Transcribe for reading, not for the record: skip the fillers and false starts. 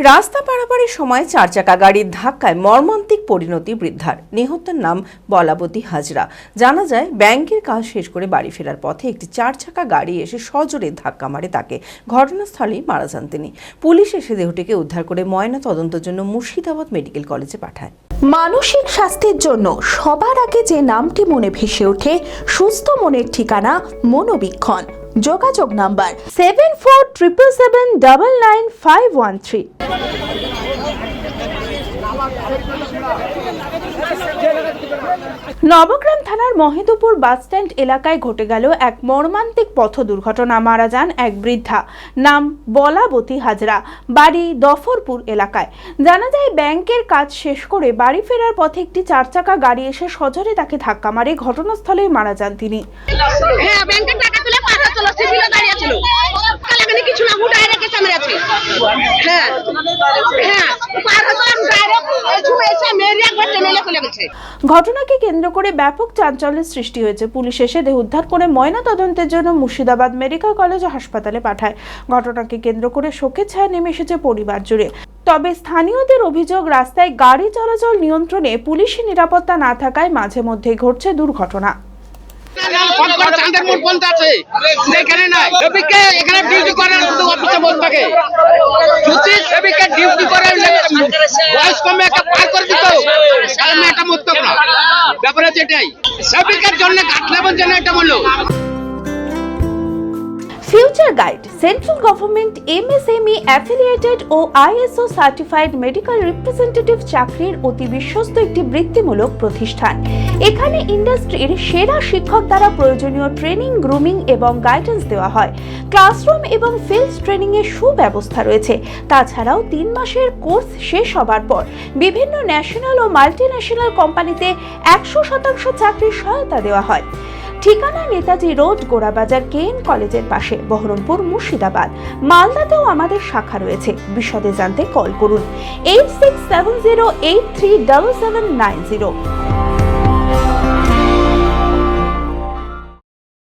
রাস্তা পারাপারের সময় চারচাকা গাড়ির ধাক্কায় মর্মান্তিক পরিণতি বৃদ্ধার। নিহতের নাম বলাবতী হাজরা। জানা যায়, ব্যাংকের কাজ শেষ করে বাড়ি ফেরার পথে একটি চারচাকা গাড়ি এসে সজোরে ধাক্কা মারে তাকে। ঘটনাস্থলেই মারা যান তিনি। পুলিশ এসে দেহটিকে উদ্ধার করে ময়না তদন্তের জন্য মুর্শিদাবাদ মেডিকেল কলেজে পাঠায়। মানসিক স্বাস্থ্যের জন্য সবার আগে যে নামটি মনে ভেসে ওঠে, সুস্থ মনের ঠিকানা মনোবীক্ষণ। যোগাযোগ নাম্বার 7477799513। নবগ্রাম থানার মহেন্দ্রপুর বাসস্ট্যান্ড এলাকায় ঘটে গেল এক মর্মান্তিক পথ দুর্ঘটনা। মারা যান এক বৃদ্ধা, নাম বলাবতী হাজরা, বাড়ি দফরপুর এলাকায়। জানা যায়, ব্যাংকের কাজ শেষ করে বাড়ি ফেরার পথে একটি চারচাকা গাড়ি এসে সজোরে তাকে ধাক্কা মারে। ঘটনাস্থলেই মারা যান তিনি। ঘটনাকে কেন্দ্র করে ব্যাপক চাঞ্চল্যের সৃষ্টি হয়েছে। পুলিশ এসে দেহ উদ্ধার করে ময়না তদন্তের জন্য মুর্শিদাবাদ মেডিকেল কলেজ ও হাসপাতালে পাঠায়। ঘটনাকে কেন্দ্র করে শোকের ছায়া নেমে এসেছে পরিবার জুড়ে। তবে স্থানীয়দের অভিযোগ, রাস্তায় গাড়ি চলাচল নিয়ন্ত্রণে পুলিশি নিরাপত্তা না থাকায় মাঝে মধ্যেই ঘটছে দুর্ঘটনা। Future guide central government MSME affiliated ও ISO সার্টিফাইড মেডিকেল রিপ্রেজেন্টেটিভ চাকরির অতি বিশ্বস্ত একটি বৃত্তিমূলক প্রতিষ্ঠান। এখানে ইন্ডাস্ট্রির সেরা শিক্ষক দ্বারা প্রয়োজনীয় ট্রেনিং, গ্রুমিং এবং গাইডেন্স দেওয়া হয়। ক্লাসরুম এবং ফিল্ড ট্রেনিং এর সুব্যবস্থা রয়েছে। তাছাড়াও 3 মাসের কোর্স শেষ হবার পর বিভিন্ন ন্যাশনাল ও মাল্টিন্যাশনাল কোম্পানিতে 100% চাকরির সহায়তা দেওয়া হয়। ঠিকানা নেতাজি রোড, গোড়াবাজার KN কলেজের পাশে, বহরমপুর, মুর্শিদাবাদ। মালদাতেও আমাদের শাখা রয়েছে। বিশদে জানতে কল করুন 8670837790।